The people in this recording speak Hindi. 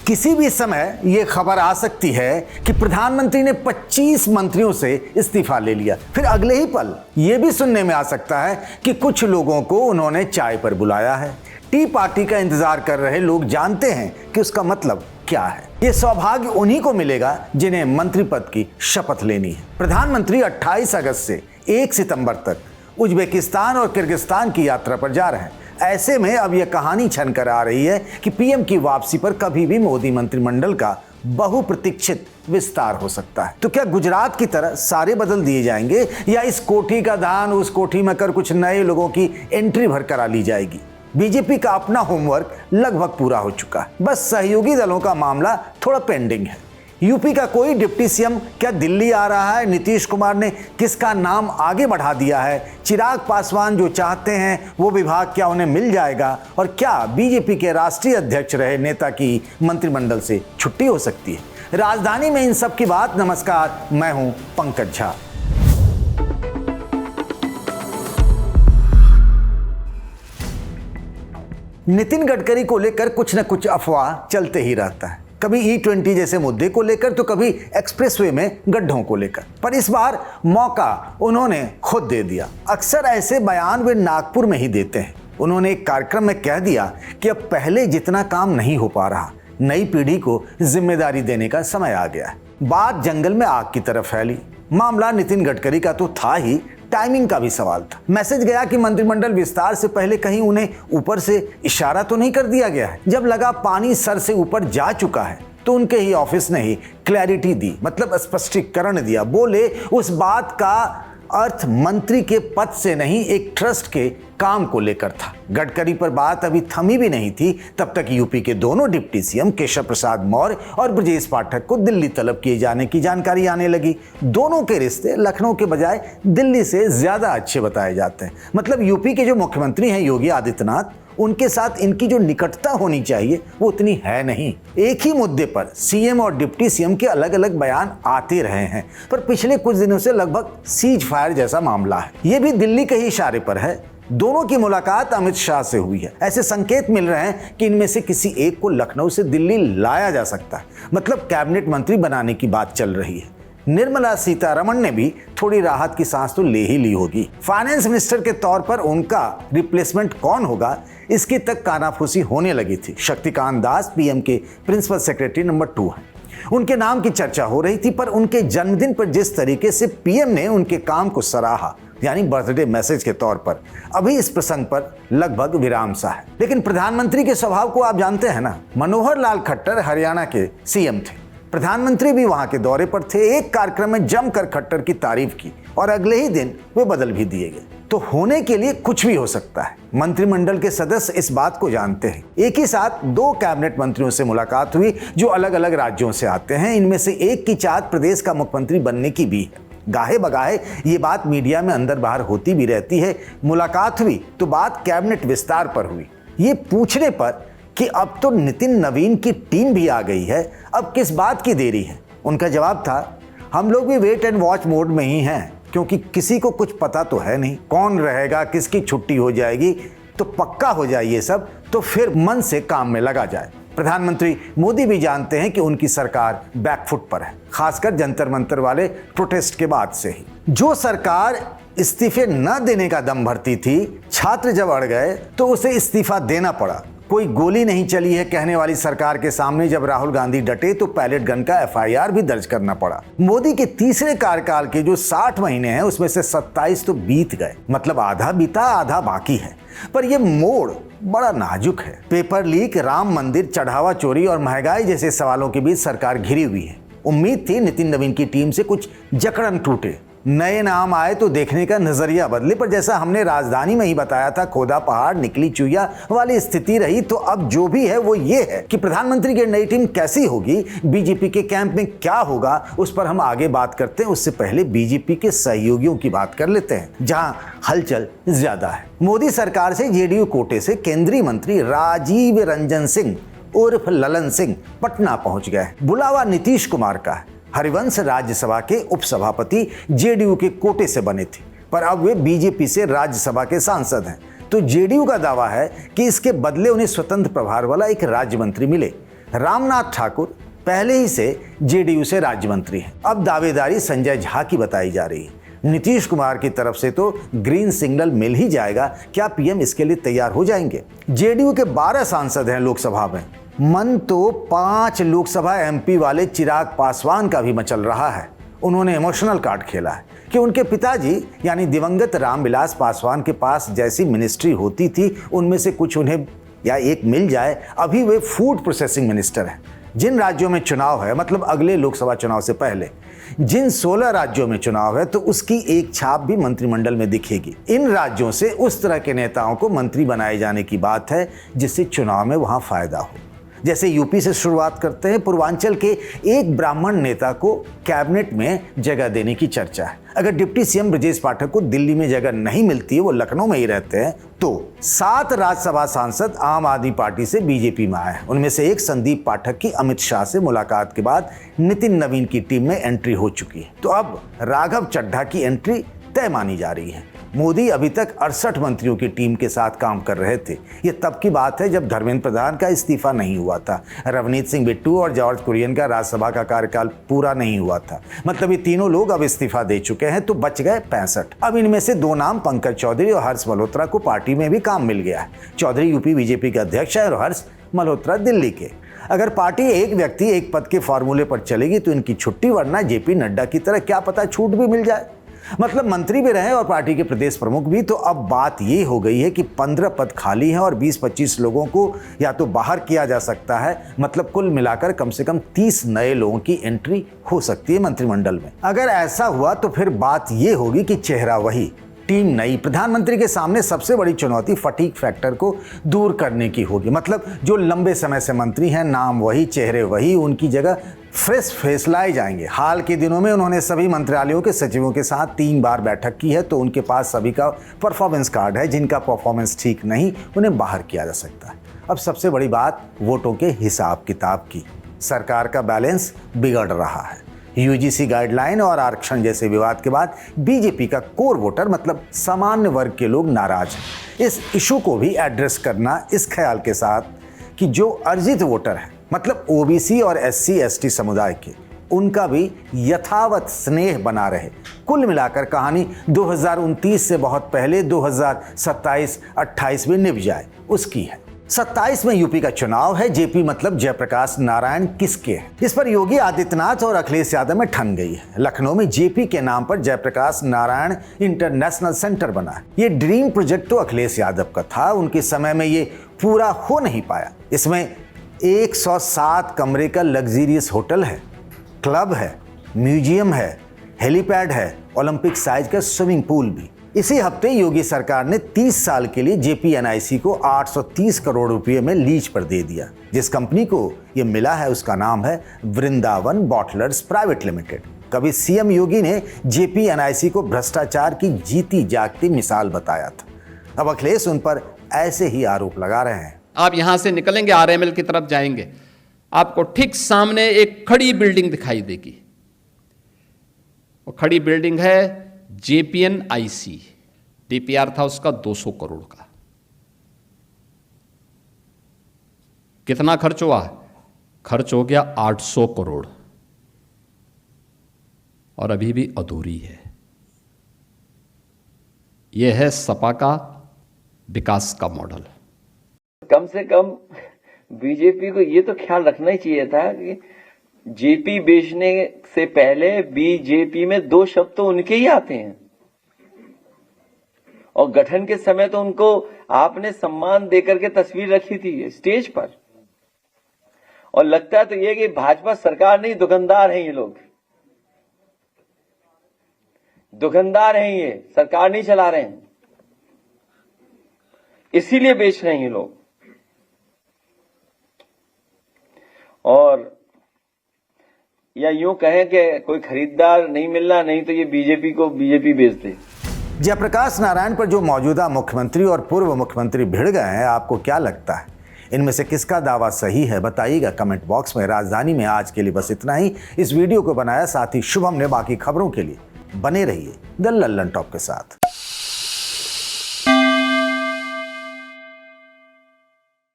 किसी भी समय यह खबर आ सकती है कि प्रधानमंत्री ने 25 मंत्रियों से इस्तीफा ले लिया। फिर अगले ही पल यह भी सुनने में आ सकता है कि कुछ लोगों को उन्होंने चाय पर बुलाया है। टी पार्टी का इंतजार कर रहे लोग जानते हैं कि उसका मतलब क्या है। यह सौभाग्य उन्हीं को मिलेगा जिन्हें मंत्री पद की शपथ लेनी है। प्रधानमंत्री 28 अगस्त से 1 सितंबर तक उज्बेकिस्तान और किर्गिस्तान की यात्रा पर जा रहे हैं। ऐसे में अब यह कहानी छन कर आ रही है कि पीएम की वापसी पर कभी भी मोदी मंत्रिमंडल का बहुप्रतीक्षित विस्तार हो सकता है। तो क्या गुजरात की तरह सारे बदल दिए जाएंगे या इस कोठी का दान उस कोठी में कर कुछ नए लोगों की एंट्री भर करा ली जाएगी? बीजेपी का अपना होमवर्क लगभग पूरा हो चुका है, बस सहयोगी दलों का मामला थोड़ा पेंडिंग है। यूपी का कोई डिप्टी सीएम क्या दिल्ली आ रहा है? नीतीश कुमार ने किसका नाम आगे बढ़ा दिया है? चिराग पासवान जो चाहते हैं वो विभाग क्या उन्हें मिल जाएगा? और क्या बीजेपी के राष्ट्रीय अध्यक्ष रहे नेता की मंत्रिमंडल से छुट्टी हो सकती है? राजधानी में इन सब की बात। नमस्कार, मैं हूं पंकज झा। नितिन गडकरी को लेकर कुछ न कुछ अफवाह चलते ही रहता है, कभी E20 जैसे मुद्दे को लेकर तो कभी एक्सप्रेसवे में गड्ढों को लेकर। पर इस बार मौका उन्होंने खुद दे दिया। अक्सर ऐसे बयान वे नागपुर में ही देते हैं। उन्होंने एक कार्यक्रम में कह दिया कि अब पहले जितना काम नहीं हो पा रहा, नई पीढ़ी को जिम्मेदारी देने का समय आ गया है। बात जंगल में आग की तरफ फैली। मामला नितिन गडकरी का तो था ही, टाइमिंग का भी सवाल था। मैसेज गया कि मंत्रिमंडल विस्तार से पहले कहीं उन्हें ऊपर से इशारा तो नहीं कर दिया गया है। जब लगा पानी सर से ऊपर जा चुका है तो उनके ही ऑफिस ने ही क्लैरिटी दी, मतलब स्पष्टीकरण दिया। बोले उस बात का अर्थ मंत्री के पद से नहीं, एक ट्रस्ट के काम को लेकर था। गडकरी पर बात अभी थमी भी नहीं थी, तब तक यूपी के दोनों डिप्टी सीएम केशव प्रसाद मौर्य और ब्रजेश पाठक को दिल्ली तलब किए जाने की जानकारी आने लगी। दोनों के रिश्ते लखनऊ के बजाय दिल्ली से ज्यादा अच्छे बताए जाते हैं। मतलब यूपी के जो मुख्यमंत्री हैं योगी आदित्यनाथ, उनके साथ इनकी जो निकटता होनी चाहिए वो उतनी है नहीं। एक ही मुद्दे पर सीएम और डिप्टी सीएम के अलग अलग बयान आते रहे हैं, पर पिछले कुछ दिनों से लगभग सीज फायर जैसा मामला है। ये भी दिल्ली के ही इशारे पर है। दोनों की मुलाकात अमित शाह से हुई है। ऐसे संकेत मिल रहे हैं कि इनमें से किसी एक को लखनऊ से दिल्ली लाया जा सकता है, मतलब कैबिनेट मंत्री बनाने की बात चल रही है। निर्मला सीतारमण ने भी थोड़ी राहत की सांस तो ले ही ली होगी। फाइनेंस मिनिस्टर के तौर पर उनका रिप्लेसमेंट कौन होगा, इसकी तक कानाफूसी होने लगी थी। शक्तिकांत दास पीएम के प्रिंसिपल सेक्रेटरी नंबर 2 हैं। उनके नाम की चर्चा हो रही थी, पर उनके जन्मदिन पर जिस तरीके से पीएम ने उनके काम को सराहा, यानी बर्थडे मैसेज के तौर पर, अभी इस प्रसंग पर लगभग विराम सा है। लेकिन प्रधानमंत्री के स्वभाव को आप जानते हैं ना। मनोहर लाल खट्टर हरियाणा के सीएम थे, प्रधानमंत्री भी वहां के दौरे पर थे। एक कार्यक्रम में जमकर खट्टर की तारीफ की और अगले ही दिन वे बदल भी दिए गए। तो होने के लिए कुछ भी हो सकता है। मंत्रिमंडल के सदस्य इस बात को जानते हैं। एक ही साथ 2 कैबिनेट मंत्रियों से मुलाकात हुई जो अलग अलग राज्यों से आते हैं। इनमें से एक की चाहत प्रदेश का मुख्यमंत्री बनने की भी है। गाहे बगाहे ये बात मीडिया में अंदर बाहर होती भी रहती है। मुलाकात हुई तो बात कैबिनेट विस्तार पर हुई। ये पूछने पर कि अब तो नितिन नवीन की टीम भी आ गई है, अब किस बात की देरी है, उनका जवाब था, हम लोग भी वेट एंड वॉच मोड में ही हैं, क्योंकि किसी को कुछ पता तो है नहीं कौन रहेगा, किसकी छुट्टी हो जाएगी। तो पक्का हो जाए ये सब, तो फिर मन से काम में लगा जाए। प्रधानमंत्री मोदी भी जानते हैं कि उनकी सरकार बैकफुट पर है, खासकर जंतर मंतर वाले प्रोटेस्ट के बाद से ही। जो सरकार इस्तीफे न देने का दम भरती थी, छात्र जब अड़ गए तो उसे इस्तीफा देना पड़ा। कोई गोली नहीं चली है कहने वाली सरकार के सामने जब राहुल गांधी डटे तो पैलेट गन का FIR भी दर्ज करना पड़ा। मोदी के तीसरे कार्यकाल के जो 60 महीने हैं उसमें से 27 तो बीत गए, मतलब आधा बीता आधा बाकी है। पर यह मोड़ बड़ा नाजुक है। पेपर लीक, राम मंदिर, चढ़ावा चोरी और महंगाई जैसे सवालों के बीच सरकार घिरी हुई है। उम्मीद थी नितिन नवीन की टीम से कुछ जकड़न टूटे, नए नाम आए तो देखने का नजरिया बदले। पर जैसा हमने राजधानी में ही बताया था, खोदा पहाड़ निकली चुईया वाली स्थिति रही। तो अब जो भी है वो ये है कि प्रधानमंत्री की नई टीम कैसी होगी, बीजेपी के कैंप में क्या होगा, उस पर हम आगे बात करते हैं। उससे पहले बीजेपी के सहयोगियों की बात कर लेते हैं, जहां हलचल ज्यादा है। मोदी सरकार से जेडीयू कोटे से केंद्रीय मंत्री राजीव रंजन सिंह उर्फ ललन सिंह पटना पहुंच गए। बुलावा नीतीश कुमार का है। हरिवंश राज्यसभा के उपसभापति जेडीयू के कोटे से बने थे, पर अब वे बीजेपी से राज्यसभा के सांसद हैं। तो जेडीयू का दावा है कि इसके बदले उन्हें स्वतंत्र प्रभार वाला एक राज्य मंत्री मिले। रामनाथ ठाकुर पहले ही से जेडीयू से राज्य मंत्री हैं। अब दावेदारी संजय झा की बताई जा रही है। नीतीश कुमार की तरफ से तो ग्रीन सिग्नल मिल ही जाएगा। क्या पीएम इसके लिए तैयार हो जाएंगे? जेडीयू के 12 सांसद हैं लोकसभा में। मन तो 5 लोकसभा एमपी वाले चिराग पासवान का भी मचल रहा है। उन्होंने इमोशनल कार्ड खेला है कि उनके पिताजी यानी दिवंगत रामविलास पासवान के पास जैसी मिनिस्ट्री होती थी उनमें से कुछ उन्हें या एक मिल जाए। अभी वे फूड प्रोसेसिंग मिनिस्टर हैं। जिन राज्यों में चुनाव है, मतलब अगले लोकसभा चुनाव से पहले जिन 16 राज्यों में चुनाव है, तो उसकी एक छाप भी मंत्रिमंडल में दिखेगी। इन राज्यों से उस तरह के नेताओं को मंत्री बनाए जाने की बात है जिससे चुनाव में वहां फायदा हो। जैसे यूपी से शुरुआत करते हैं। पूर्वांचल के एक ब्राह्मण नेता को कैबिनेट में जगह देने की चर्चा है। अगर डिप्टी सीएम ब्रजेश पाठक को दिल्ली में जगह नहीं मिलती है, वो लखनऊ में ही रहते हैं, तो 7 राज्यसभा सांसद आम आदमी पार्टी से बीजेपी में आए। उनमें से एक संदीप पाठक की अमित शाह से मुलाकात के बाद नितिन नवीन की टीम में एंट्री हो चुकी है। तो अब राघव चड्ढा की एंट्री तय मानी जा रही है। मोदी अभी तक 68 मंत्रियों की टीम के साथ काम कर रहे थे। ये तब की बात है जब धर्मेंद्र प्रधान का इस्तीफा नहीं हुआ था, रवनीत सिंह बिट्टू और जॉर्ज कुरियन का राज्यसभा का कार्यकाल पूरा नहीं हुआ था। मतलब ये तीनों लोग अब इस्तीफा दे चुके हैं, तो बच गए 65। अब इनमें से 2 नाम पंकज चौधरी और हर्ष मल्होत्रा को पार्टी में भी काम मिल गया है। चौधरी यूपी बीजेपी के अध्यक्ष है और हर्ष मल्होत्रा दिल्ली के। अगर पार्टी एक व्यक्ति एक पद के फॉर्मूले पर चलेगी तो इनकी छुट्टी, वरना जेपी नड्डा की तरह क्या पता छूट भी मिल जाए। मतलब मंत्री भी रहे और पार्टी के प्रदेश प्रमुख भी। तो अब बात ये हो गई है कि 15 पद खाली हैं और 20-25 लोगों को या तो बाहर किया जा सकता है। मतलब कुल मिलाकर कम से कम 30 नए लोगों की एंट्री हो सकती है मंत्रिमंडल में। अगर ऐसा हुआ तो फिर बात ये होगी कि चेहरा वही, टीम नई। प्रधानमंत्री के सामने सबसे बड़ी चुनौती फटीग फैक्टर को दूर करने की होगी। मतलब जो लंबे समय से मंत्री हैं, नाम वही, चेहरे वही, उनकी जगह फ्रेश फेस लाए जाएंगे। हाल के दिनों में उन्होंने सभी मंत्रालयों के सचिवों के साथ 3 बार बैठक की है, तो उनके पास सभी का परफॉर्मेंस कार्ड है। जिनका परफॉर्मेंस ठीक नहीं, उन्हें बाहर किया जा सकता है। अब सबसे बड़ी बात वोटों के हिसाब किताब की। सरकार का बैलेंस बिगड़ रहा है। यूजीसी गाइडलाइन और आरक्षण जैसे विवाद के बाद बीजेपी का कोर वोटर, मतलब सामान्य वर्ग के लोग नाराज हैं। इस इशू को भी एड्रेस करना इस ख्याल के साथ कि जो अर्जित वोटर है, मतलब ओबीसी और एससी एसटी समुदाय के, उनका भी यथावत स्नेह बना रहे। कुल मिलाकर कहानी 2029 से बहुत पहले 2027-28 में निभ जाए, उसकी है। 27 में यूपी का चुनाव है। जेपी मतलब जयप्रकाश नारायण किसके हैं, इस पर योगी आदित्यनाथ और अखिलेश यादव में ठन गई है। लखनऊ में जेपी के नाम पर जयप्रकाश नारायण इंटरनेशनल सेंटर बना है। ये ड्रीम प्रोजेक्ट तो अखिलेश यादव का था, उनके समय में ये पूरा हो नहीं पाया। इसमें 107 कमरे का लग्जरियस होटल है, क्लब है, म्यूजियम है, हेलीपैड है, ओलंपिक साइज का स्विमिंग पूल भी। इसी हफ्ते योगी सरकार ने 30 साल के लिए जेपीएनआईसी को 830 करोड़ रुपए में लीज पर दे दिया। जिस कंपनी को ये मिला है उसका नाम है वृंदावन बॉटलर्स प्राइवेट लिमिटेड। कभी सीएम योगी ने जेपीएनआईसी को भ्रष्टाचार की जीती जागती मिसाल बताया था। अब अखिलेश उन पर ऐसे ही आरोप लगा रहे हैं। आप यहां से निकलेंगे, आरएमएल की तरफ जाएंगे, आपको ठीक सामने एक खड़ी बिल्डिंग दिखाई देगी। वो खड़ी बिल्डिंग है जेपीएनआईसी। डीपीआर था उसका 200 करोड़ का। कितना खर्च हुआ? खर्च हो गया 800 करोड़ और अभी भी अधूरी है। यह है सपा का विकास का मॉडल। कम से कम बीजेपी को ये तो ख्याल रखना ही चाहिए था कि जेपी बेचने से पहले बीजेपी में 2 शब्द तो उनके ही आते हैं, और गठन के समय तो उनको आपने सम्मान देकर के तस्वीर रखी थी स्टेज पर। और लगता है तो ये कि भाजपा सरकार नहीं, दुकानदार हैं ये लोग, दुकानदार हैं ये, सरकार नहीं चला रहे हैं, इसीलिए बेच रहे हैं ये लोग। और या यूं कहें कि कोई खरीदार नहीं मिलना, नहीं तो ये बीजेपी बेच दे। जयप्रकाश नारायण पर जो मौजूदा मुख्यमंत्री और पूर्व मुख्यमंत्री भिड़ गए हैं, आपको क्या लगता है इनमें से किसका दावा सही है? बताइएगा कमेंट बॉक्स में। राजधानी में आज के लिए बस इतना ही। इस वीडियो को बनाया साथी शुभम ने। बाकी खबरों के लिए बने रहिए द लल्लन टॉप के साथ।